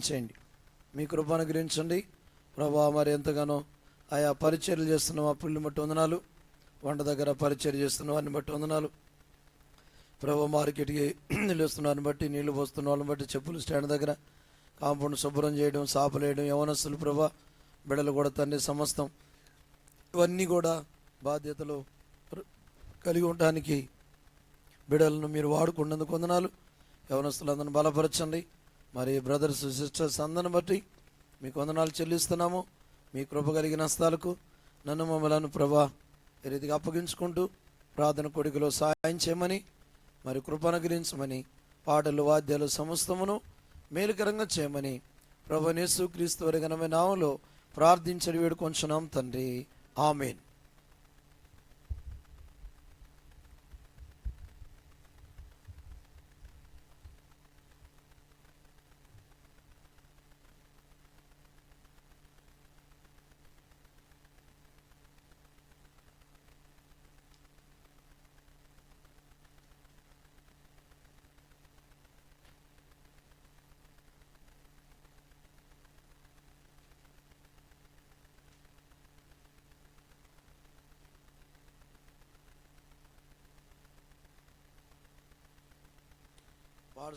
చేయండి, మీ కృప అనుగ్రహించండి ప్రభా. మరి ఎంతగానో ఆయా పరిచర్యలు చేస్తున్న మా పిల్లలు బట్టి వందనాలు, వంట దగ్గర పరిచర్య చేస్తున్న వారిని బట్టి వందనాలు ప్రభా. మార్కెట్కి నిలుస్తున్న వారిని బట్టి, నీళ్లు పోస్తున్న వాళ్ళని బట్టి, చెప్పులు స్టాండ్ దగ్గర కాంపౌండ్ శుభ్రం చేయడం, సాపలేయడం, యవనస్తులు ప్రభా, బిడలు కూడా తండ్రి సమస్తం ఇవన్నీ కూడా బాధ్యతలు కలిగి ఉండడానికి బిడలను మీరు వాడుకున్నందుకు వందనాలు. యవనస్తులందరిని బలపరచండి. మరి బ్రదర్స్ సిస్టర్స్ అందరిని బట్టి మీకు వందనాలు చెల్లిస్తున్నాము. మీ కృప కలిగిన హస్తాలకు నన్ను మమ్మలను ప్రభా ఈ రీతిగా అప్పగించుకుంటూ ప్రార్థన కొడుకులో సహాయం చేయమని, మరి కృప అనుగ్రహించమని, పాటలు వాద్యాలు సమస్తమును మేలుకరంగా చేయమని ప్రభువైన యేసుక్రీస్తు వారి ఘనమైన నామములో ప్రార్థించడి వేడుకొంచున్నాం తండ్రి, ఆమేన్. పాట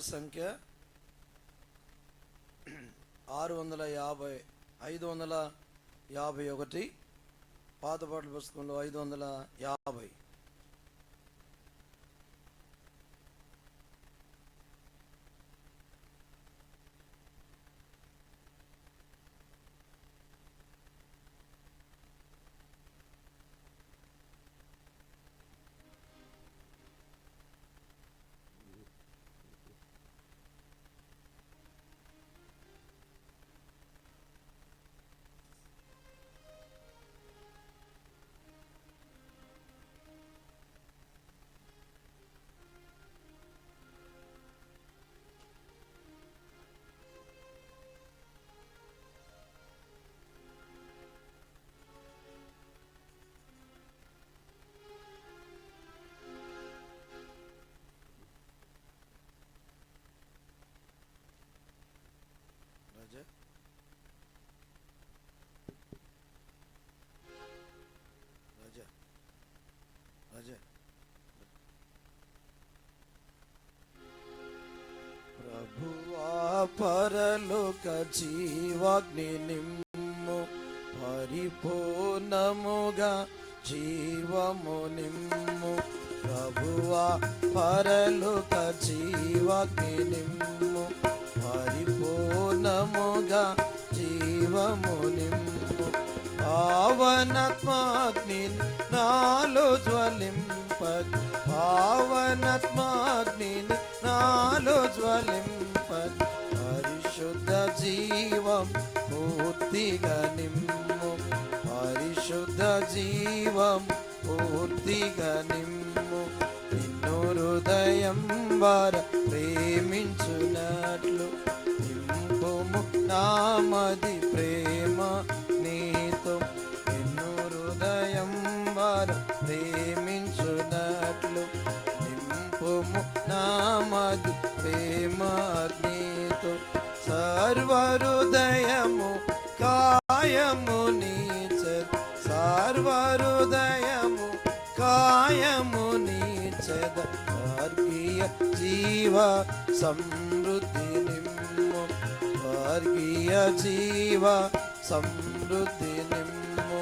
సంఖ్య 551, పాత పాటల పుస్తకంలో 550. ప్రభువా పరలోక జీవాగ్ని నిమ్ము, పరిపూర్ణముగా జీవము నిమ్ము. ప్రభువా పరలోక జీవాగ్ని నిమ్ము, పరిపూర్ణముగా జీవము నిమ్ము. పావనాత్మాగ్ని నాలో జ్వలింపగ్, పావనాత్మాగ్ని నాలో జ్వలింపగ్. పరిశుద్ధ జీవం పూర్తిగా నిమ్ము, పరిశుద్ధ జీవం పూర్తిగా నిమ్ము. నిన్ను హృదయం వార ప్రేమించునట్లు నింపుము నామది ప్రేమ నీతో. నిన్ను హృదయం వార ప్రేమించునట్లు నింపుము నామది ప్రేమ నీతో. సర్వహృదయము కాయము నీచద్, సర్వహృదయము కాయము నీచద. స్వర్గీయ జీవ సమృద్ధి నిమ్ము, స్వర్గీయ జీవ సమృద్ధి నిమ్ము.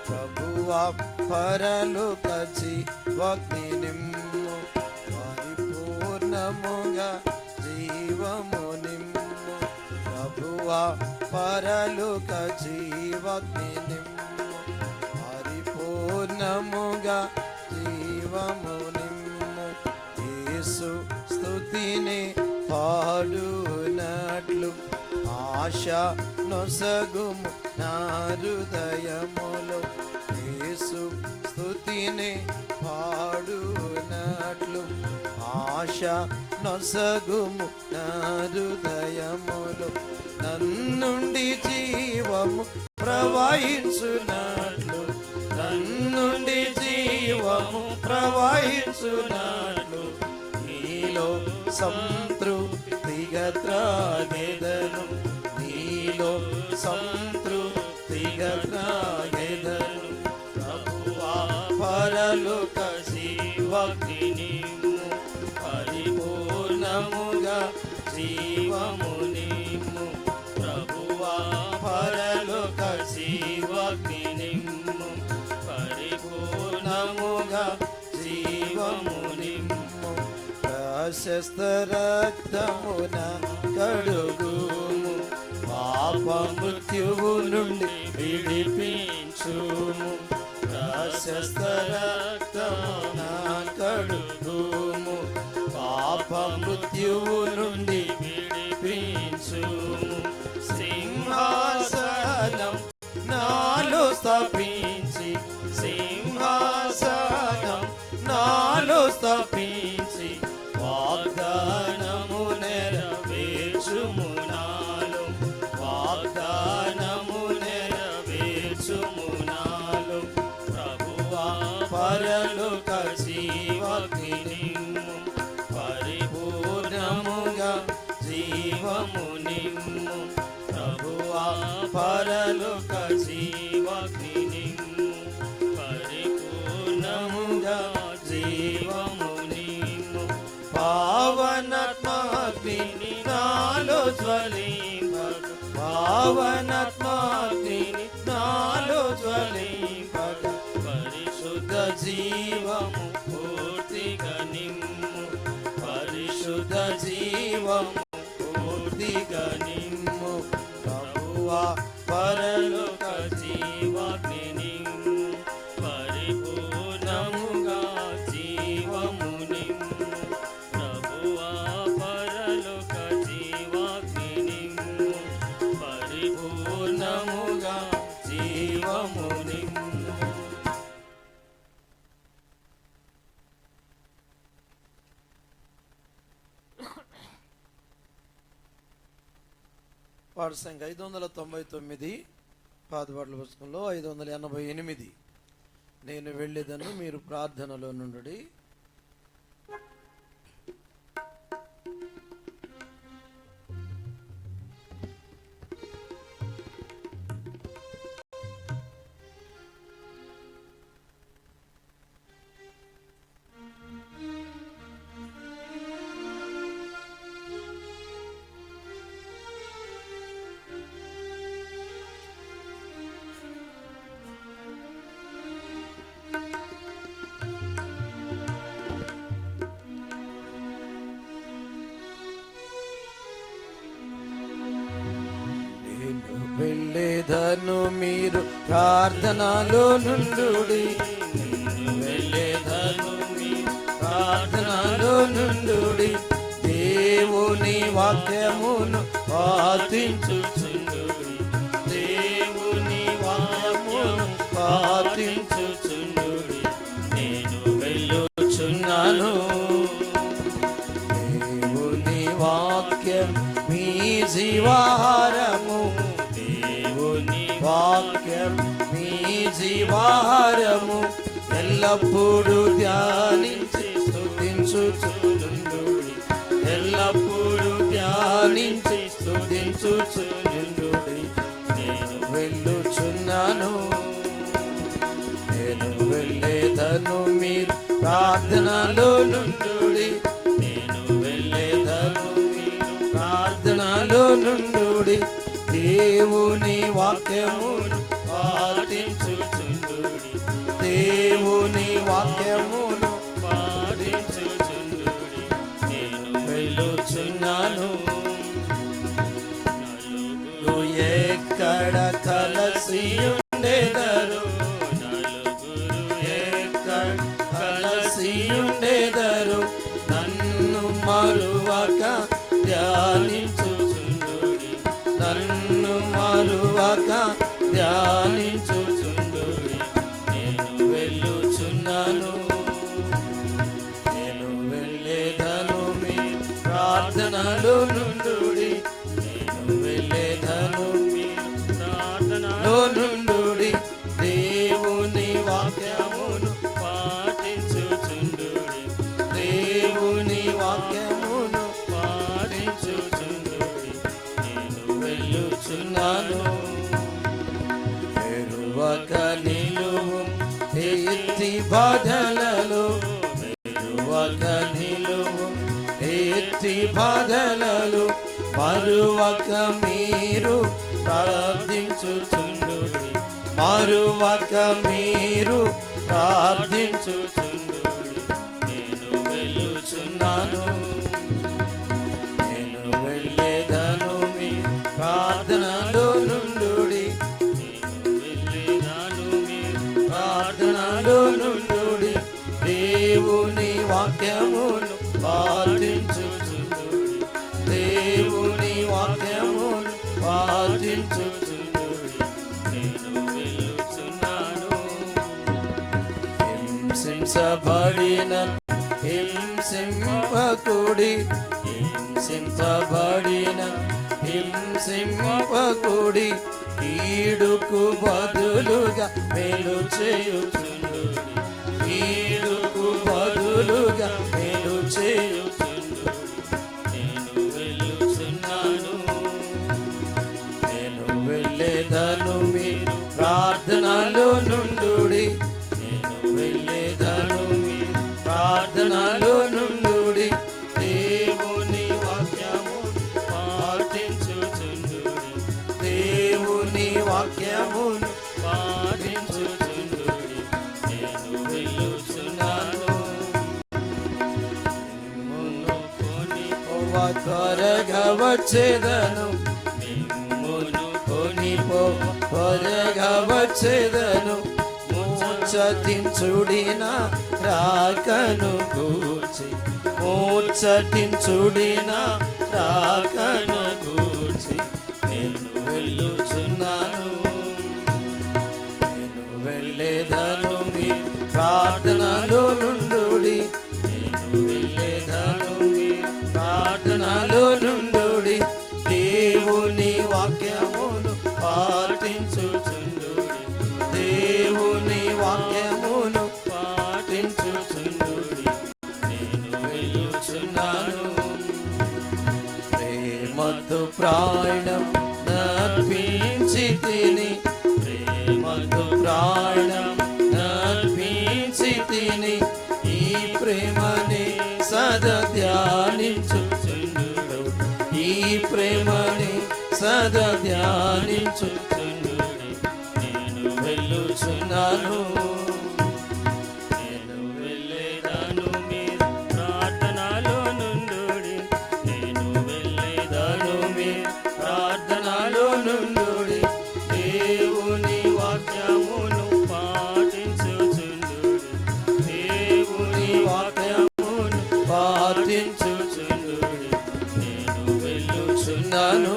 ప్రభువా పరలోక జీవాగ్ని నిమ్ము, పరిపూర్ణముగా జీవము నిమ్ము. ప్రభువా పరలోక జీవాగ్ని నిమ్ము, పరిపూర్ణముగా జీవము నిమ్ము. యేసు స్తుతిని పాడునట్లు ఆశ నొసగుము నా హృదయములో. యేసు స్తుతిని పాడునట్లు ఆశ నొసగుము నా హృదయములో. నన్నుండి జీవము ప్రవహించునట్లు, నన్నుండి జీవము ప్రవహించునట్లు నీలో సంతృప్తిగా త్రాగెదను, నీలో సంతృప్తిగా త్రాగెదను. ప్రభువా పరలోక జీవాగ్ని పరిపూర్ణముగా జీవము నిమ్ము. ప్రభువా పరలోక జీవాగ్ని పరిపూర్ణముగా జీవము నిమ్ము. ప్రశస్త రక్తమున కడుగుము, పాప మృత్యువు నుండి విడిపించుము. ప్రశస్త రక్తమున కడుగుము, పాప మృత్యువు నుండి విడిపించుము. సింహాసనం నాలో స్థాపించి, సింహాసనం నాలో స్థాపించి, వాగ్దానము నెరవేర్చుము నాలో, వాగ్దానము నెరవేర్చుము నాలో. ప్రభువా పరలోక జీవాగ్ని పరిపూర్ణముగా జీవము నిమ్ము. ప్రభువా పరలోక జీవాగ్ని పరిపూర్ణముగా జీవము నిమ్ము. పావనాత్మాగ్ని నాలో జ్వలింపగ, పావనాత్మాగ్ని నాలో జ్వలింపగ, పరిశుద్ధ జీవము పూర్తిగా నిమ్ము. పరిశుద్ధ జీవము పూర్తిగా నిమ్ము. ప్రభువా పరలోక జీవాగ్ని నిమ్ము పరిపూర్ణముగా జీవము నిమ్ము. ప్రభువా పరలోక జీవాగ్ని నిమ్ము పరిపూర్ణముగా జీవము నిమ్ము. పాట సంఖ్య 599, పాతపాటల పుస్తకంలో 588. నేను వెళ్ళేదను మీరు ప్రార్థనలో నుండి. వెళ్ళేదను మీరు ప్రార్థనలో నుండుడి, వెళ్ళేదను మీరు ప్రార్థనలో నుండుడి. దేవుని వాక్యమును పాటించుచుండుడి, దేవుని వాక్యమును పాటించుచుండుడి. నేను వెళ్ళుచున్నాను, దేవుని వాక్యం మీ జీవాహారము, వాక్యం మీ జీవాహారము. ఎల్లప్పుడూ ధ్యానించి స్తుతించుచుండుడి, ఎల్లప్పుడూ ధ్యానించి స్తుతించుచుండుడి. నేను వెళ్ళుచున్నాను, నేను వెళ్ళేదను మీరు ప్రార్థనలో నుండుడి, నేను వెళ్ళేదను మీరు ప్రార్థనలో నుండుడి. దేవుని వాక్యమును పాటించుచుండుడి, దేవుని వాక్యమును పాటించుచుండుడి. నేను వెళ్ళుచున్నాను, నలుగురు ఎక్కడ కలసి ఉండేదరు, నలుగురు ఎక్కడ కలసి ఉండేదరు. నన్ను మరువక ధ్యానించుచుండుడి, నన్ను మరువక ధ్యానించుచుండుడి. నేను వెళ్ళుచున్నాను, నేను వెళ్ళేదను మీ ప్రార్థనలో నుండుడి, నేను వెళ్ళేదను మీ ప్రార్థనలో నుండుడి. దేవుని వాక్యమును పాటించుచుండుడి, ఎత్తి బాధలలో మరువక నిలువు, ఎత్తి బాధలలో మరువక మీరు ప్రార్థించుచుండుడి, మరువక మీరు ప్రార్థించుచుండుడి. నేను వెళ్ళుచున్నాను, నేను వెళ్ళేదను, మీ ప్రార్థనలో నుండుడి, నేను వెళ్ళేదను, మీ ప్రార్థనలో నుండుడి. దేవుని వాక్యమును పాటించుచుండుడి, దేవుని వాక్యమును పాటించుచుండుడి. నేను వెళ్ళుచున్నాను. హింసించబడిన హింసింపకుడి, హింసించబడిన హింసింపకుడి. కీడుకు బదులుగా మేలు చేయుచుండుడి, కీడుకు బదులుగా మేలు చేయుచుండుడి. నేను వెళ్ళుచున్నాను, నేను వెళ్ళేదను, మీరు ప్రార్థనలో నుండుడి, నేను వెళ్ళేదను, మీరు ప్రార్థనలో నుండుడి. దేవుని వాక్యము పాటించుచుండుడి, దేవుని వాక్యమును పాటించుచుండుడి. నేను వెళ్ళుచున్నాను. త్వరగా వచ్చేదను, మిమ్మును కొనిపోవ త్వరగా వచ్చేదను. మూర్ఛించుడిన రాకను గూర్చి, మూర్ఛించుడిన రాకను గూర్చి. నేను వెళ్ళుచున్నాను, నేను వెళ్ళేదను, మీ ప్రార్థనలో నుండుడి, నేను వెళ్ళేదను, మీ ప్రార్థనలో నుండుడి. దేవుని వాక్యమును పాటించుచుండుడి, దేవుని వాక్యమును పాటించుచుండుడి. నేను వెళ్ళుచున్నాను. ప్రేమతో ప్రాణం నర్పించి తిని, ప్రేమతో ప్రాణం నర్పించి తిని. ఈ ప్రేమని సదా ధ్యానించుచుండు, ఈ ప్రేమని సదా ధ్యానించుచుండుడి. నేను వెళ్ళుచున్నాను, నేను వెళ్ళేదాను, మీరు ప్రార్థనలో నుండుడి, నేను వెళ్ళేదాను, మీరు ప్రార్థనలో నుండుడి. దేవుని వాక్యమును పాటించుచుండుడి, దేవుని వాక్యమును పాటించుచుండుడి. నేను వెళ్ళుచున్నాను.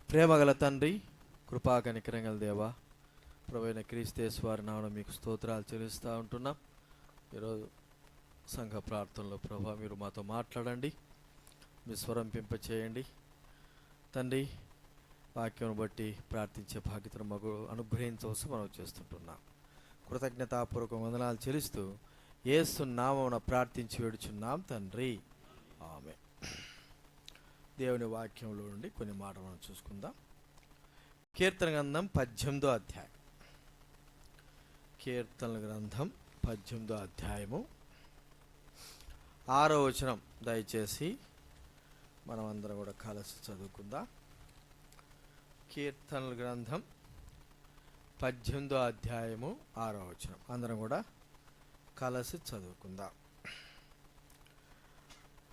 ప్రేమగల తండ్రి, కృపా కనికరంగల దేవా, ప్రభువైన క్రీస్తు వారి నామమున మీకు స్తోత్రాలు చెల్లిస్తూ ఉంటున్నాం. ఈరోజు సంఘ ప్రార్థనలో ప్రభా మీరు మాతో మాట్లాడండి, మీ స్వరం చేయండి తండ్రి. వాక్యం బట్టి ప్రార్థించే బాధ్యతను మాకు అనుగ్రహించవలసి మనం చేస్తుంటున్నాం. కృతజ్ఞతాపూర్వక వందనాలు చెల్లిస్తూ యేసు నామమున ప్రార్థించి వేడుచున్నాం తండ్రి, ఆమేన్. దేవుని వాక్యంలో నుండి కొన్ని మాటలు మనం చూసుకుందాం. కీర్తన గ్రంథం 18వ అధ్యాయం, కీర్తనల గ్రంథం 18వ అధ్యాయము 6వ వచనం దయచేసి మనం అందరం కూడా కలిసి చదువుకుందాం. కీర్తనల గ్రంథం 18వ అధ్యాయము 6వ వచనం అందరం కూడా కలిసి చదువుకుందాం.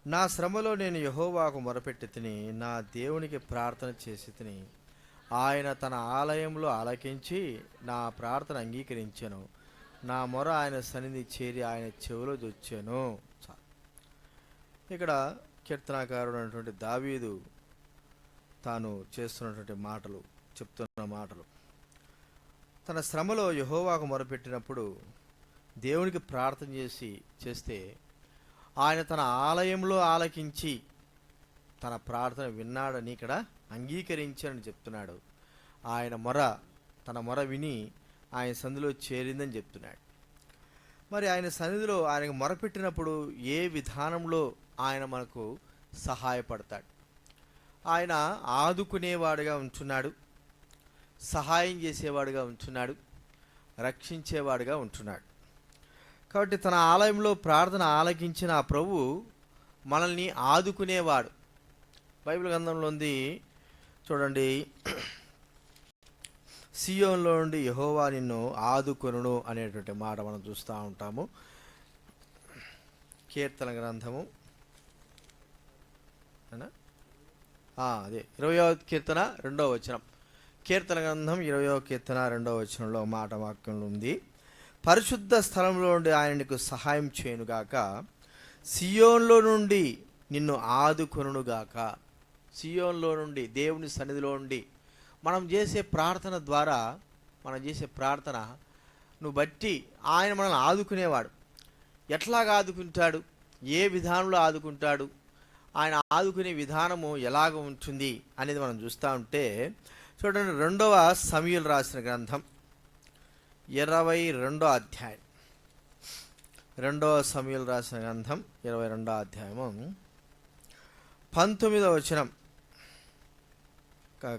నా శ్రమలో నేను యెహోవాకు మొరపెట్టి తిని, నా దేవునికి ప్రార్థన చేసి తిని, ఆయన తన ఆలయంలో ఆలకించి నా ప్రార్థన అంగీకరించెను. నా మొర ఆయన సన్నిధి చేరి ఆయన చెవిలో జొచ్చెను. ఇక్కడ కీర్తనాకారుడు అయినటువంటి దావీదు తాను చేస్తున్నటువంటి మాటలు, చెప్తున్న మాటలు, తన శ్రమలో యెహోవాకు మొరపెట్టినప్పుడు దేవునికి ప్రార్థన చేస్తే ఆయన తన ఆలయంలో ఆలకించి తన ప్రార్థన విన్నాడని ఇక్కడ అంగీకరించాడని చెప్తున్నాడు. తన మొర విని ఆయన సన్నిధిలో చేరిందని చెప్తున్నాడు. మరి ఆయన సన్నిధిలో ఆయనకు మొరపెట్టినప్పుడు ఏ విధానంలో ఆయన మనకు సహాయపడతాడు? ఆయన ఆదుకునేవాడుగా ఉంటున్నాడు, సహాయం చేసేవాడుగా ఉంటున్నాడు, రక్షించేవాడుగా ఉంటున్నాడు. కాబట్టి తన ఆలయంలో ప్రార్థన ఆలకించిన ఆ ప్రభు మనల్ని ఆదుకునేవాడు. బైబిల్ గ్రంథంలో ఉంది చూడండి, సియోన్లో నుండి యెహోవా నిన్ను ఆదుకొనును అనేటువంటి మాట మనం చూస్తూ ఉంటాము. కీర్తన గ్రంథము అదే 20వ కీర్తన 2వ వచనం. కీర్తన గ్రంథం 20వ కీర్తన 2వ వచనంలో మాట వాక్యంలో ఉంది, పరిశుద్ధ స్థలంలో నుండి ఆయన నీకు సహాయం చేయనుగాక, సియోన్లో నుండి నిన్ను ఆదుకొనుగాక. సియోన్లో నుండి, దేవుని సన్నిధిలో నుండి మనం చేసే ప్రార్థన ద్వారా, మనం చేసే ప్రార్థనను బట్టి ఆయన మనల్ని ఆదుకునేవాడు. ఎట్లాగా ఆదుకుంటాడు, ఏ విధానంలో ఆదుకుంటాడు, ఆయన ఆదుకునే విధానము ఎలాగ ఉంటుంది అనేది మనం చూస్తూ ఉంటే చూడండి, 2వ సమూయేలు రాసిన గ్రంథం 22వ అధ్యాయం. 2వ సమూయేలు రాసిన గ్రంథం 22వ అధ్యాయము 19వ వచనం.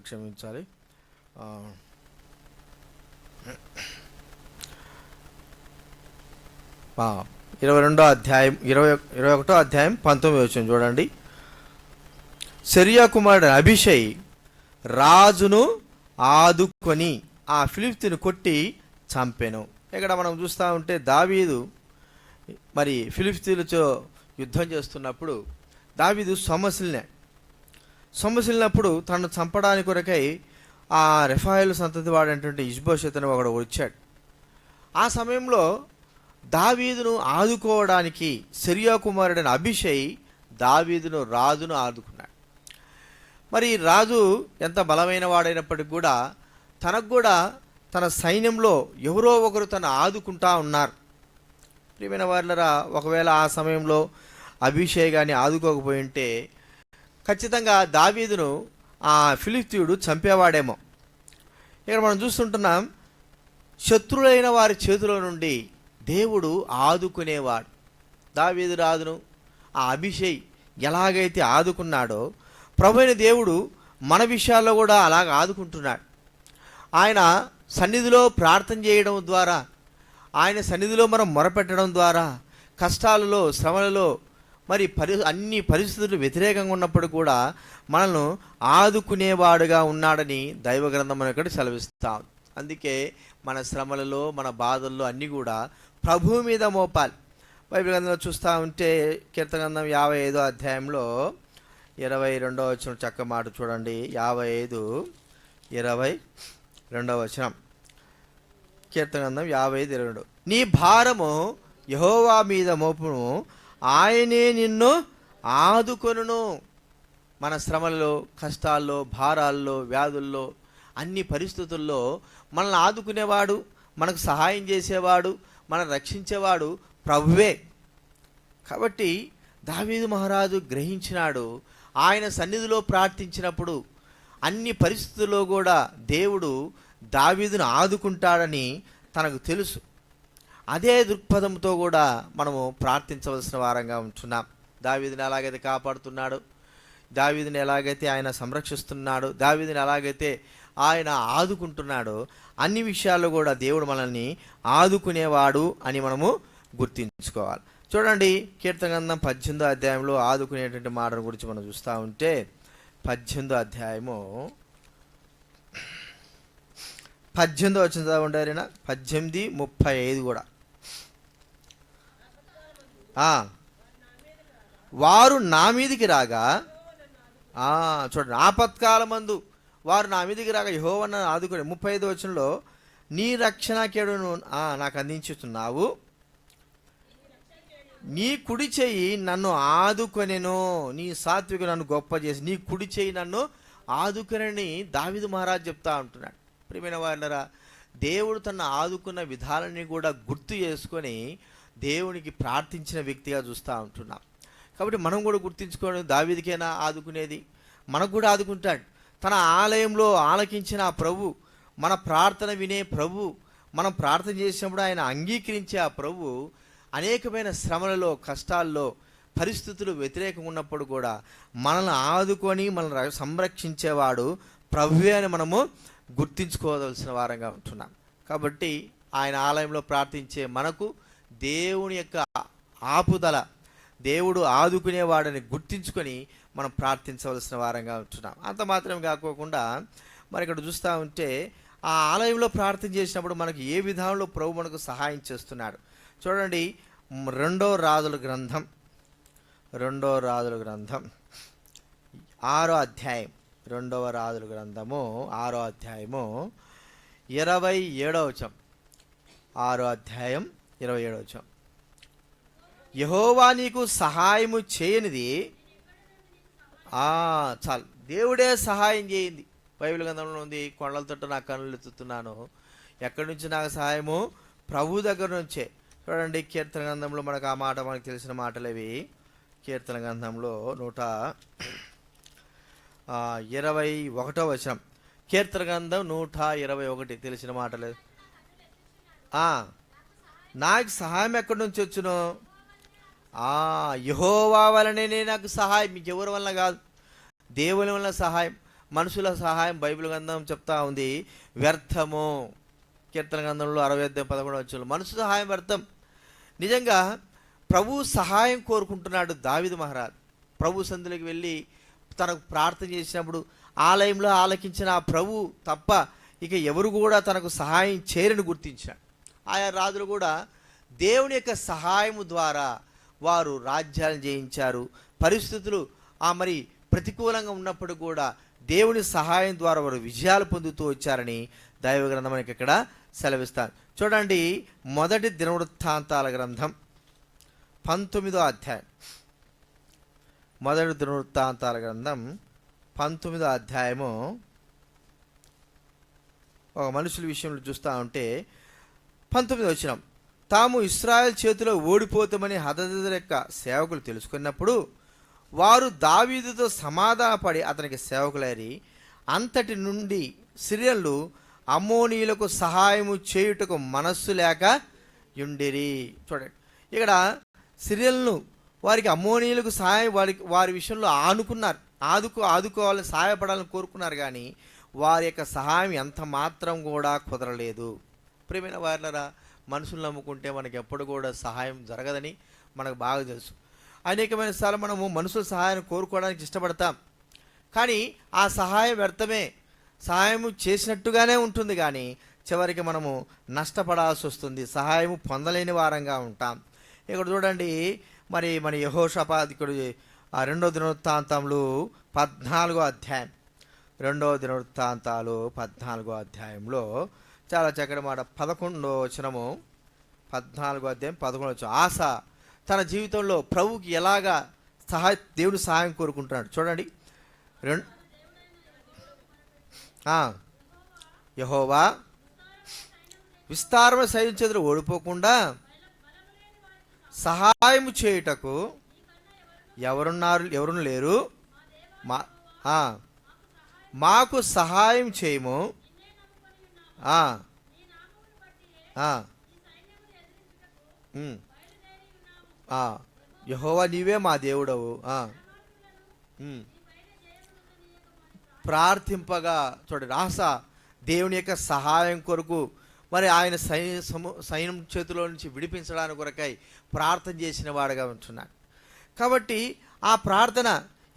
క్షమించాలి, 22వ అధ్యాయం 21వ అధ్యాయం 19వ వచనం చూడండి. సెరియా కుమారుడు అభిషై రాజును ఆదుకొని ఆ ఫిలిష్తీయుని కొట్టి చంపెను. ఇక్కడ మనం చూస్తూ ఉంటే దావీదు మరి ఫిలిష్తీయులతో యుద్ధం చేస్తున్నప్పుడు దావీదు సొమ్మసిల్లినప్పుడు తనను చంపడానికి కొరకై ఆ రెఫాయిలు సంతతి వాడేటువంటి ఇష్బోషెత్ అని ఒకడు వచ్చాడు. ఆ సమయంలో దావీదును ఆదుకోవడానికి సెరియా కుమారుడైన అభిషై రాజును ఆదుకున్నాడు. మరి రాజు ఎంత బలమైన వాడైనప్పటికీ కూడా తనకు కూడా తన సైన్యంలో ఎవరో ఒకరు తను ఆదుకుంటా ఉన్నారు. ప్రియమైన వారులారా, ఒకవేళ ఆ సమయంలో అభిషేక్ గాని ఆదుకోకపోయి ఉంటే ఖచ్చితంగా దావీదును ఆ ఫిలిష్తీయుడు చంపేవాడేమో. ఇక్కడ మనం చూస్తుంటున్నాం, శత్రులైన వారి చేతిలో నుండి దేవుడు ఆదుకునేవాడు. దావీదు రాజును ఆ అభిషేక్ ఎలాగైతే ఆదుకున్నాడో ప్రభువైన దేవుడు మన విషయాల్లో కూడా అలాగ ఆదుకుంటున్నాడు. ఆయన సన్నిధిలో ప్రార్థన చేయడం ద్వారా, ఆయన సన్నిధిలో మనం మొరపెట్టడం ద్వారా, కష్టాలలో, శ్రమలలో, మరి అన్ని పరిస్థితులు వ్యతిరేకంగా ఉన్నప్పుడు కూడా మనల్ని ఆదుకునేవాడుగా ఉన్నాడని దైవ గ్రంథం ఇక్కడ సెలవిస్తాం. అందుకే మన శ్రమలలో, మన బాధల్లో అన్నీ కూడా ప్రభువు మీద మోపాలి. బైబిల్ గ్రంథంలో చూస్తూ ఉంటే కీర్తన గ్రంథం 55వ అధ్యాయంలో 22వ వచనం చక్క మాట చూడండి. 55:22 వచనం. కీర్తన గ్రంథం 55:22. నీ భారము యెహోవా మీద మోపును, ఆయనే నిన్ను ఆదుకొనును. మన శ్రమలలో, కష్టాల్లో, భారాల్లో, వ్యాధుల్లో, అన్ని పరిస్థితుల్లో మనల్ని ఆదుకునేవాడు, మనకు సహాయం చేసేవాడు, మనల్ని రక్షించేవాడు ప్రభువే. కాబట్టి దావీదు మహారాజు గ్రహించినాడు, ఆయన సన్నిధిలో ప్రార్థించినప్పుడు అన్ని పరిస్థితుల్లో కూడా దేవుడు దావీదును ఆదుకుంటాడని తనకు తెలుసు. అదే దృక్పథంతో కూడా మనము ప్రార్థించవలసిన వారంగా ఉంటున్నాం. దావీదుని ఎలాగైతే కాపాడుతున్నాడు, దావీదుని ఎలాగైతే ఆయన సంరక్షిస్తున్నాడు, దావీదుని ఎలాగైతే ఆయన ఆదుకుంటున్నాడో అన్ని విషయాల్లో కూడా దేవుడు మనల్ని ఆదుకునేవాడు అని మనము గుర్తించుకోవాలి. చూడండి, కీర్తన గ్రంథం 18వ అధ్యాయంలో ఆదుకునేటువంటి మాటల గురించి మనం చూస్తూ ఉంటే 18వ అధ్యాయము 18వ వచనం చదవండి. 18:35 కూడా. వారు నా మీదికి రాగా, చూడండి, ఆపత్కాలమందు వారు నా మీదికి రాగా యెహోవా నన్ను ఆదుకొని 35వ వచనంలో నీ రక్షణ కేడును నాకు అందించుతున్నావు, నీ కుడి చెయ్యి నన్ను ఆదుకొనెను, నీ సాత్విక నన్ను గొప్ప చేసి నీ కుడి చెయ్యి నన్ను ఆదుకొనని దావీదు మహారాజు చెప్తా ఉంటున్నాడు. ప్రియమైన వారులారా, దేవుడు తన ఆదుకున్న విధానాన్ని కూడా గుర్తు చేసుకొని దేవునికి ప్రార్థించిన వ్యక్తిగా చూస్తూ ఉంటున్నాం. కాబట్టి మనం కూడా గుర్తించుకోవడం, దావీదుకైనా ఆదుకునేది, మనకు కూడా ఆదుకుంటాడు. తన ఆలయంలో ఆలకించిన ఆ ప్రభు, మన ప్రార్థన వినే ప్రభు, మనం ప్రార్థన చేసినప్పుడు ఆయన అంగీకరించే ఆ ప్రభు అనేకమైన శ్రమలలో, కష్టాల్లో, పరిస్థితులు వ్యతిరేకంగా ఉన్నప్పుడు కూడా మనల్ని ఆదుకొని మనల్ని సంరక్షించేవాడు ప్రభువే అని మనము గుర్తించుకోవాల్సిన వారంగా ఉంటున్నాం. కాబట్టి ఆయన ఆలయంలో ప్రార్థించే మనకు దేవుని యొక్క ఆపుదల, దేవుడు ఆదుకునేవాడని గుర్తించుకొని మనం ప్రార్థించవలసిన వారంగా ఉంటున్నాం. అంత మాత్రం కాకోకుండా మరి ఇక్కడ చూస్తూ ఉంటే ఆ ఆలయంలో ప్రార్థన చేసినప్పుడు మనకు ఏ విధానంలో ప్రభు మనకు సహాయం చేస్తున్నాడు చూడండి. 2వ రాజుల గ్రంథం 6వ అధ్యాయం, 2వ రాజుల గ్రంథము 6వ అధ్యాయము 27వ వచనం. 6వ అధ్యాయం 27వ వచనం. యెహోవా నీకు సహాయము చేయనిది చాలు, దేవుడే సహాయం చేయింది. బైబిల్ గ్రంథంలో ఉంది, కొండల తట్టు నా కన్నులు ఎత్తుతున్నాను, ఎక్కడి నుంచి నాకు సహాయము? ప్రభు దగ్గర నుంచే. చూడండి, కీర్తన గ్రంథంలో మనకు ఆ మాట మనకు తెలిసిన మాటలు ఇవి. కీర్తన గ్రంథంలో 121వ వచనం. కీర్తన గ్రంథం 121 తెలిసిన మాటలు. నాకు సహాయం ఎక్కడి నుంచి వచ్చును? యెహోవా వలనే నాకు సహాయం, మీకు ఎవరి వలన కాదు, దేవుని వలన సహాయం. మనుషుల సహాయం బైబిల్ గ్రంథం చెప్తా ఉంది వ్యర్థము. కీర్తన గ్రంథంలో 60:11 వచ్చును, మనుషు సహాయం వ్యర్థం. నిజంగా ప్రభు సహాయం కోరుకుంటున్నాడు దావీదు మహారాజు. ప్రభు సందులోకి వెళ్ళి తనకు ప్రార్థన చేసినప్పుడు ఆలయంలో ఆలకించిన ఆ ప్రభు తప్ప ఇక ఎవరు కూడా తనకు సహాయం చేయరని గుర్తించాడు. ఆయా రాజులు కూడా దేవుని యొక్క సహాయము ద్వారా వారు రాజ్యాలను జయించారు. పరిస్థితులు మరి ప్రతికూలంగా ఉన్నప్పుడు కూడా దేవుని సహాయం ద్వారా వారు విజయాలు పొందుతూ వచ్చారని దైవ గ్రంథం మనకి ఇక్కడ సెలవిస్తాను. చూడండి, 1 దినవృత్తాంతాల గ్రంథం 19వ అధ్యాయం. 1 దినవృత్తాంతాల గ్రంథం 19వ అధ్యాయము ఒక మనుషుల విషయంలో చూస్తూ ఉంటే 19వ వచనం. తాము ఇశ్రాయేలు చేతిలో ఓడిపోతామని హదదెజరు యొక్క సేవకులు తెలుసుకున్నప్పుడు వారు దావీదుతో సమాధానపడి అతనికి సేవకులైరి అంతటి నుండి సిరియన్లు అమ్మోనీయులకు సహాయము చేయుటకు మనస్సు లేక యుండిరి. చూడండి, ఇక్కడ సిరియన్లు వారికి అమ్మోనీయులకు సహాయం వారి విషయంలో ఆనుకున్నారు, ఆదుకోవాలని సహాయపడాలని కోరుకున్నారు, కానీ వారి యొక్క సహాయం ఎంత మాత్రం కూడా కుదరలేదు. ప్రియమైన వారులారా, మనుషులు నమ్ముకుంటే మనకి ఎప్పుడు కూడా సహాయం జరగదని మనకు బాగా తెలుసు. అనేకమైన సార్లు మనము మనుషుల సహాయాన్ని కోరుకోవడానికి ఇష్టపడతాం, కానీ ఆ సహాయం వ్యర్థమే. సహాయం చేసినట్టుగానే ఉంటుంది, కానీ చివరికి మనము నష్టపడాల్సి వస్తుంది, సహాయం పొందలేని వారంగా ఉంటాం. ఇక్కడ చూడండి, మరి మన యెహోషాపాతికుడు 2వ దినవృత్తాంతములు 14వ అధ్యాయం, 2వ దినవృత్తాంతాలు 14వ అధ్యాయంలో చాలా చక్కటి మాట. 11వ వచనము, 14వ అధ్యాయం 11వ వచనం. ఆస తన జీవితంలో ప్రభువుకి ఎలాగా దేవుడు సహాయం కోరుకుంటున్నాడు చూడండి. యెహోవా విస్తారమైన సైన్యం చేతులు ఓడిపోకుండా సహాయము చేయుటకు ఎవరు లేరు, మాకు సహాయం చేయము. యెహోవా నీవే మా దేవుడవు. ప్రార్థింపగా చూడండి, ఆశ దేవుని యొక్క సహాయం కొరకు, మరి ఆయన సైన్యం చేతిలో నుంచి విడిపించడానికి కొరకై ప్రార్థన చేసిన వాడుగా ఉంటున్నాడు. కాబట్టి ఆ ప్రార్థన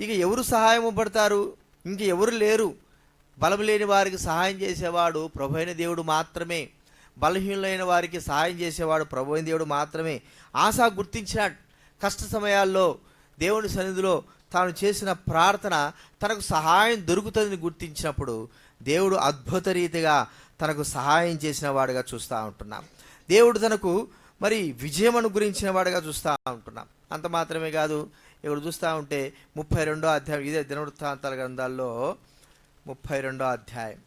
ఇక ఎవరు సహాయం పడతారు? ఇంక ఎవరు లేరు. బలం లేని వారికి సహాయం చేసేవాడు ప్రభువైన దేవుడు మాత్రమే. బలహీనులైన వారికి సహాయం చేసేవాడు ప్రభువైన దేవుడు మాత్రమే. ఆశ గుర్తించాడు. కష్ట సమయాల్లో దేవుని సన్నిధిలో తాను చేసిన ప్రార్థన తనకు సహాయం దొరుకుతుందని గుర్తించినప్పుడు దేవుడు అద్భుత రీతిగా తనకు సహాయం చేసిన వాడుగా చూస్తూ ఉంటున్నాం. దేవుడు తనకు మరి విజయం అనుగ్రహించిన వాడుగా చూస్తూ ఉంటున్నాం. అంత మాత్రమే కాదు, ఇక్కడ చూస్తూ ఉంటే 32వ అధ్యాయం, ఇదే దినవృత్తాంతాల గ్రంథాల్లో 32వ అధ్యాయం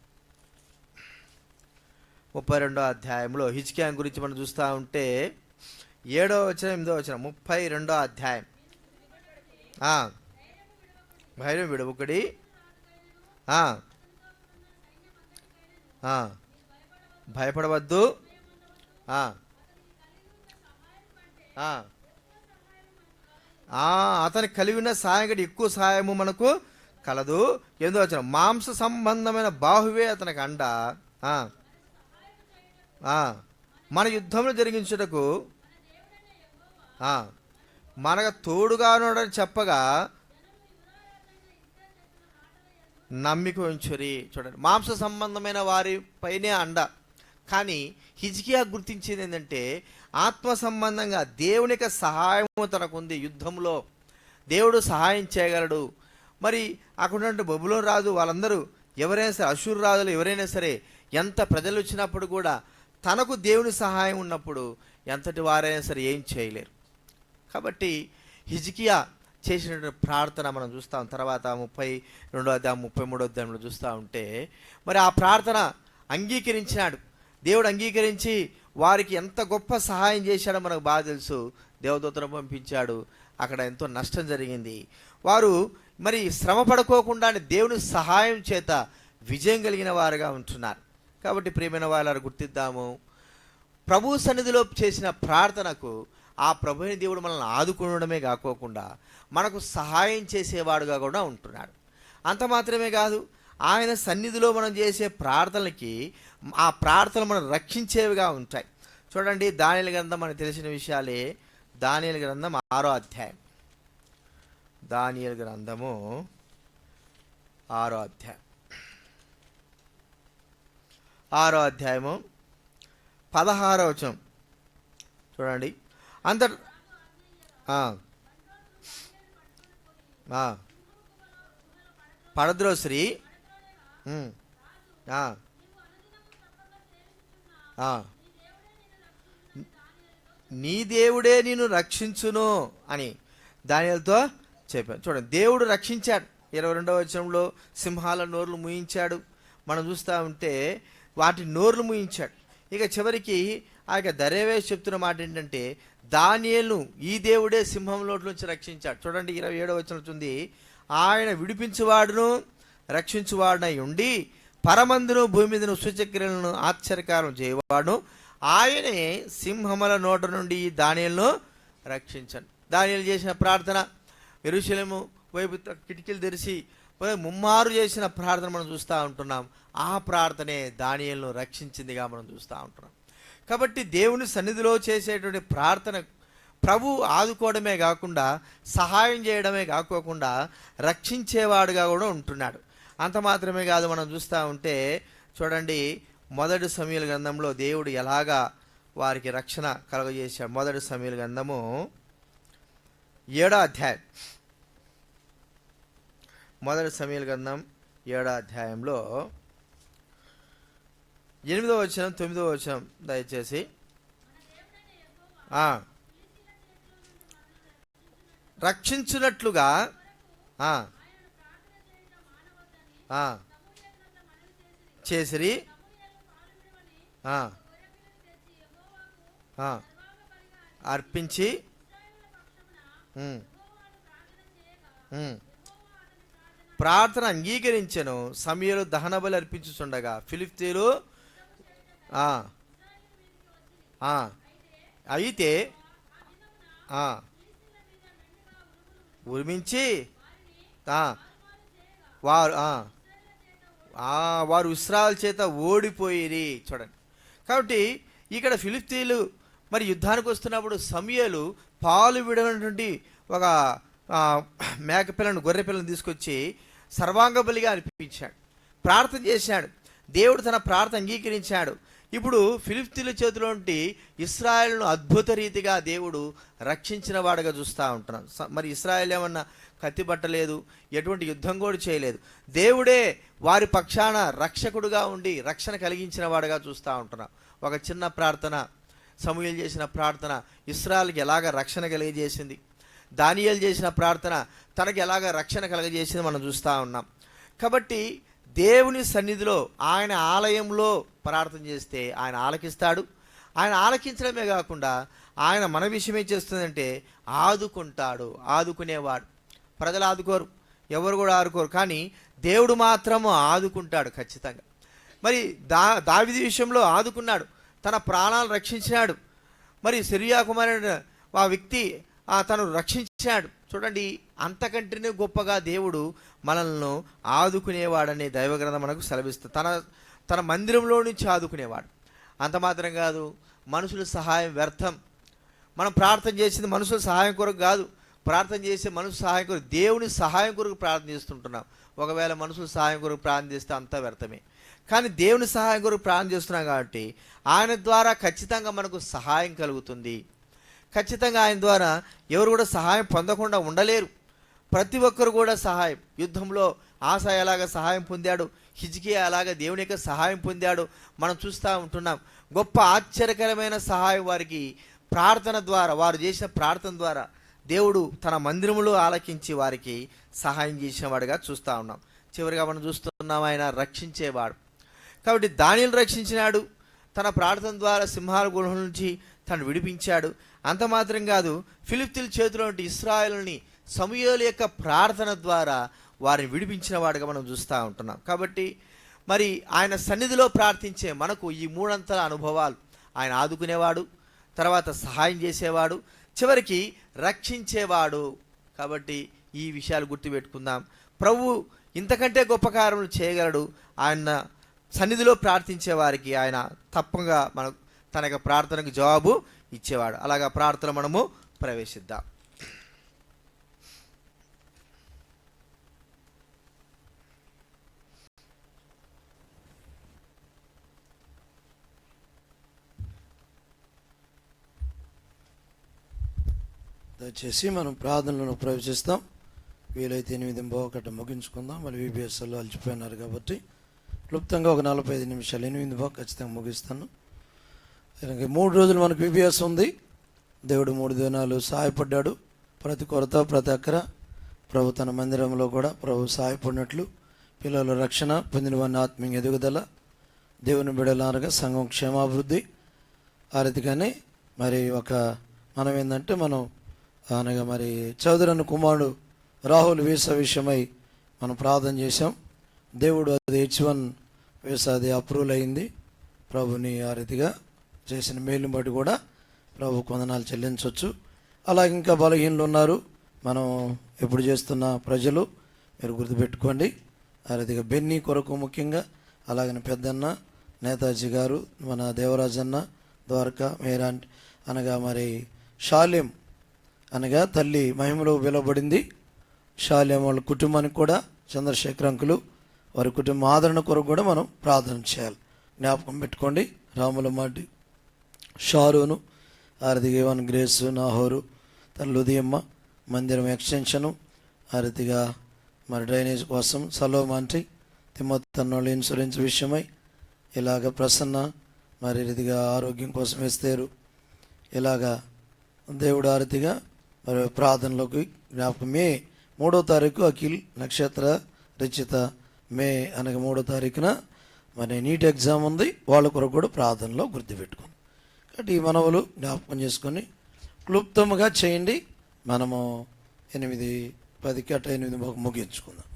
32వ అధ్యాయంలో హిజ్కియా గురించి మనం చూస్తూ ఉంటే 7వ వచనం 8వ వచనం 32వ అధ్యాయం. భైరవం విడవకుడి, భయపడవద్దు, అతనికి కలిగి ఉన్న సాయం కంటే ఎక్కువ సహాయము మనకు కలదు. ఏందో వచ్చిన మాంస సంబంధమైన బాహువే అతనికి అండ, మన యుద్ధంలో జరిగించుటకు మనకు తోడుగానోడని చెప్పగా నమ్మిక ఉంచురి. చూడండి, మాంస సంబంధమైన వారి పైనే అండ. కానీ హిజ్కియా గుర్తించేది ఏంటంటే ఆత్మ సంబంధంగా దేవుని యొక్క సహాయము తనకుంది. యుద్ధంలో దేవుడు సహాయం చేయగలడు. మరి అక్కడ ఉన్నట్టు బబులోను రాజు వాళ్ళందరూ ఎవరైనా సరే, అషూరు రాజులు ఎవరైనా సరే, ఎంత ప్రజలు వచ్చినప్పుడు కూడా తనకు దేవుని సహాయం ఉన్నప్పుడు ఎంతటి వారైనా సరే ఏం చేయలేరు. కాబట్టి హిజ్కియా చేసినటువంటి ప్రార్థన మనం చూస్తాం. తర్వాత 32వ అధ్యాయం 33వ అధ్యాయంలో చూస్తూ ఉంటే మరి ఆ ప్రార్థన అంగీకరించినాడు. దేవుడు అంగీకరించి వారికి ఎంత గొప్ప సహాయం చేశాడో మనకు బాగా తెలుసు. దేవదూతను పంపించాడు, అక్కడ ఎంతో నష్టం జరిగింది. వారు మరి శ్రమ పడుకోకుండానే దేవుని సహాయం చేత విజయం కలిగిన వారుగా ఉంటున్నారు. కాబట్టి ప్రియమైన వాళ్ళని గుర్తిద్దాము, ప్రభు సన్నిధిలో చేసిన ప్రార్థనకు ఆ ప్రభుని దేవుడు మనల్ని ఆదుకోవడమే కాకోకుండా మనకు సహాయం చేసేవాడుగా కూడా ఉంటున్నాడు. అంత మాత్రమే కాదు, ఆయన సన్నిధిలో మనం చేసే ప్రార్థనలకి ఆ ప్రార్థనలు మనం రక్షించేవిగా ఉంటాయి. చూడండి, దానియేలు గ్రంథం మనకు తెలిసిన విషయాలే. దానియేలు గ్రంథం 6వ అధ్యాయం, దానియేలు గ్రంథము 6వ అధ్యాయం 6వ అధ్యాయము 16వ వచనం చూడండి. అంతట పడద్రోశ్రీ నీ దేవుడే నిన్ను రక్షించును అని దానియేలుతో చెప్పాను. చూడండి, దేవుడు రక్షించాడు. 22వ వచనంలో సింహాల నోర్లు మూయించాడు. మనం చూస్తూ ఉంటే వాటి నోర్లు మూయించాడు. ఇక చివరికి ఆ యొక్క దర్యావేషు చెప్తున్న మాట ఏంటంటే దానియేలును ఈ దేవుడే సింహం నోటి నుంచి రక్షించాడు. చూడండి, 27వ వచనం ఉంది, ఆయన విడిపించువాడును రక్షించువాడునై ఉండి పరమందును భూమి మీదను సూచక్రియలను ఆశ్చర్యకారం చేయవాడు ఆయనే సింహముల నోట నుండి దానియేలును రక్షించండి. దానియేలు చేసిన ప్రార్థన, యెరూషలేము వైపు కిటికీలు తెరిచి ముమ్మారు చేసిన ప్రార్థన మనం చూస్తూ ఉంటున్నాం. ఆ ప్రార్థనే దానియేలును రక్షించిందిగా మనం చూస్తూ ఉంటున్నాం. కాబట్టి దేవుని సన్నిధిలో చేసేటువంటి ప్రార్థన ప్రభు ఆదుకోవడమే కాకుండా సహాయం చేయడమే కాకోకుండా రక్షించేవాడుగా కూడా ఉంటున్నాడు. అంత మాత్రమే కాదు, మనం చూస్తూ ఉంటే చూడండి, 1 సమూయేలు గ్రంథంలో దేవుడు ఎలాగా వారికి రక్షణ కలుగజేశాడు. 1 సమూయేలు గ్రంథము 7వ అధ్యాయం, 1 సమూయేలు గ్రంథం 7వ అధ్యాయంలో 8వ వచనం 9వ వచనం దయచేసి. రక్షించున్నట్లుగా చేసిరి, అర్పించి ప్రార్థన అంగీకరించెను. సమూయేలు దహన బలి అర్పించుచుండగా ఫిలిష్తీయులు అయితే ఉరిమించి వారు ఇశ్రాయేలు చేత ఓడిపోయిరి. చూడండి, కాబట్టి ఇక్కడ ఫిలిష్తీయులు మరి యుద్ధానికి వస్తున్నప్పుడు సమూయేలు పాలు విడనటువంటి ఒక మేకపిల్లను గొర్రె పిల్లను తీసుకొచ్చి సర్వాంగ బలిగా అర్పించాడు, ప్రార్థన చేశాడు. దేవుడు తన ప్రార్థన అంగీకరించాడు. ఇప్పుడు ఫిలిష్తీయుల చేతిలో నుండి ఇశ్రాయేలును అద్భుత రీతిగా దేవుడు రక్షించిన వాడుగా చూస్తూ ఉంటున్నాం. మరి ఇశ్రాయేల్ ఏమన్నా కత్తి పట్టలేదు, ఎటువంటి యుద్ధం కూడా చేయలేదు. దేవుడే వారి పక్షాన రక్షకుడుగా ఉండి రక్షణ కలిగించిన వాడుగా చూస్తూ ఉంటున్నాం. ఒక చిన్న ప్రార్థన, సమూయేలు చేసిన ప్రార్థన ఇశ్రాయేలుకి ఎలాగ రక్షణ కలిగజేసింది, దానియేలు చేసిన ప్రార్థన తనకి ఎలాగ రక్షణ కలగజేసింది మనం చూస్తూ ఉన్నాం. కాబట్టి దేవుని సన్నిధిలో, ఆయన ఆలయంలో ప్రార్థన చేస్తే ఆయన ఆలకిస్తాడు. ఆయన ఆలకించడమే కాకుండా ఆయన మన విషయం ఏం చేస్తుందంటే ఆదుకుంటాడు, ఆదుకునేవాడు. ప్రజలు ఆదుకోరు, ఎవరు కూడా ఆదుకోరు, కానీ దేవుడు మాత్రము ఆదుకుంటాడు ఖచ్చితంగా. మరి దావీదు విషయంలో ఆదుకున్నాడు, తన ప్రాణాలు రక్షించాడు. మరి సిరియా కుమారుడు ఆ వ్యక్తి తను రక్షించాడు. చూడండి, అంతకంటేనే గొప్పగా దేవుడు మనల్ని ఆదుకునేవాడని దైవగ్రంథం మనకు సెలవిస్తుంది. తన మందిరంలో నుంచి ఆదుకునేవాడు. అంత మాత్రం కాదు, మనుషుల సహాయం వ్యర్థం. మనం ప్రార్థన చేసింది మనుషుల సహాయం కొరకు కాదు, ప్రార్థన చేసే మనుషుల సహాయం కొరకు, దేవుని సహాయం కొరకు ప్రార్థన చేస్తుంటున్నాం. ఒకవేళ మనుషుల సహాయం కొరకు ప్రార్థన చేస్తే అంతా వ్యర్థమే. కానీ దేవుని సహాయం కొరకు ప్రార్థన చేస్తున్నాం కాబట్టి ఆయన ద్వారా ఖచ్చితంగా మనకు సహాయం కలుగుతుంది. ఖచ్చితంగా ఆయన ద్వారా ఎవరు కూడా సహాయం పొందకుండా ఉండలేరు. ప్రతి ఒక్కరు కూడా సహాయం, యుద్ధంలో ఆస ఎలాగ సహాయం పొందాడు, హిజ్కియా అలాగా దేవుని యొక్క సహాయం పొందాడు మనం చూస్తూ ఉంటున్నాం. గొప్ప ఆశ్చర్యకరమైన సహాయం వారికి ప్రార్థన ద్వారా, వారు చేసిన ప్రార్థన ద్వారా దేవుడు తన మందిరములో ఆలకించి వారికి సహాయం చేసిన వాడుగా చూస్తూ ఉన్నాం. చివరిగా మనం చూస్తున్నాం ఆయన రక్షించేవాడు. కాబట్టి దానియేలును రక్షించినాడు, తన ప్రార్థన ద్వారా సింహాల గుహల నుంచి తను విడిపించాడు. అంత మాత్రం కాదు, ఫిలిష్తీయుల చేతిలో నుండి ఇశ్రాయేలుని సమూయేలు యొక్క ప్రార్థన ద్వారా వారిని విడిపించిన వాడుగా మనం చూస్తూ ఉంటున్నాం. కాబట్టి మరి ఆయన సన్నిధిలో ప్రార్థించే మనకు ఈ మూడంతల అనుభవాలు, ఆయన ఆదుకునేవాడు, తర్వాత సహాయం చేసేవాడు, చివరికి రక్షించేవాడు. కాబట్టి ఈ విషయాలు గుర్తుపెట్టుకుందాం. ప్రభు ఇంతకంటే గొప్ప కార్యములు చేయగలడు. ఆయన సన్నిధిలో ప్రార్థించే వారికి ఆయన తప్పగా మనకు తన యొక్క ప్రార్థనకు జవాబు ఇచ్చేవాడు. అలాగా ప్రార్థన మనము ప్రవేశిద్దాం. దయచేసి మనం ప్రార్థనలను ప్రవేశిస్తాం. వీలైతే 8:15 ముగించుకుందాం. మళ్ళీ VBSలో అలసిపోయినారు కాబట్టి క్లుప్తంగా ఒక 45 నిమిషాలు, 8:15 ఖచ్చితంగా ముగిస్తాను. 3 రోజులు మనకు VBS ఉంది. దేవుడు 3 దినాలు సహాయపడ్డాడు. ప్రతి కొరత, ప్రతి అక్కర ప్రభు తన మందిరంలో కూడా ప్రభు సహాయపడినట్లు, పిల్లల రక్షణ, పొందిన వారిని ఆత్మీయ ఎదుగుదల, దేవుని బిడలారగా సంఘం క్షేమాభివృద్ధి, ఆ రీతిగానే మరి మనం ఏంటంటే అనగా మరి చౌదరన్న కుమారుడు రాహుల్ వీసా విషయమై మనం ప్రార్థన చేశాం. దేవుడు అది H1 వీసా అది అప్రూవల్ అయింది. ప్రభుని ఆ రీతిగా చేసిన మేలుని బట్టి కూడా ప్రభు వందనాలు చెల్లించవచ్చు. అలాగే ఇంకా బలహీనలు ఉన్నారు, మనం ఎప్పుడు చేస్తున్న ప్రజలు మీరు గుర్తుపెట్టుకోండి. ఆ రీతిగా బెన్నీ కొరకు ముఖ్యంగా, అలాగని పెద్దన్న నేతాజీ గారు, మన దేవరాజన్న, ద్వారకా మేరాంట్ అనగా మరి షాలేం అనగా తల్లి మహిమలో పిలువబడింది. షాలేం వాళ్ళ కుటుంబానికి కూడా చంద్రశేఖర్ అంకులు వారి కుటుంబ ఆదరణ కొరకు కూడా మనం ప్రార్థన చేయాలి. జ్ఞాపకం పెట్టుకోండి. రాముల మాటి, షారూను, ఆరతిగా గ్రేసు, నాహోరు, తల్లి ఉదయమ్మ, మందిరం ఎక్స్టెన్షను, ఆరతిగా మరి డ్రైనేజ్ కోసం సలోమాంటి, తిమ్మతన్నోళ్ళ ఇన్సూరెన్స్ విషయమై, ఇలాగ ప్రసన్న మరి రీతిగా ఆరోగ్యం కోసం వేస్తారు. ఇలాగా దేవుడు ఆరతిగా మరి ప్రార్థనలోకి జ్ఞాపకం. మే 3వ తారీఖు అఖిల్ నక్షత్ర రచిత మే అనగా 3వ తారీఖున మరి నీట్ ఎగ్జామ్ ఉంది, వాళ్ళ కొరకు కూడా ప్రార్థనలో గుర్తుపెట్టుకుంది. కాబట్టి ఈ మనవులు జ్ఞాపకం చేసుకొని క్లుప్తంగా చేయండి. మనము 8:10 8 ముగించుకుందాం.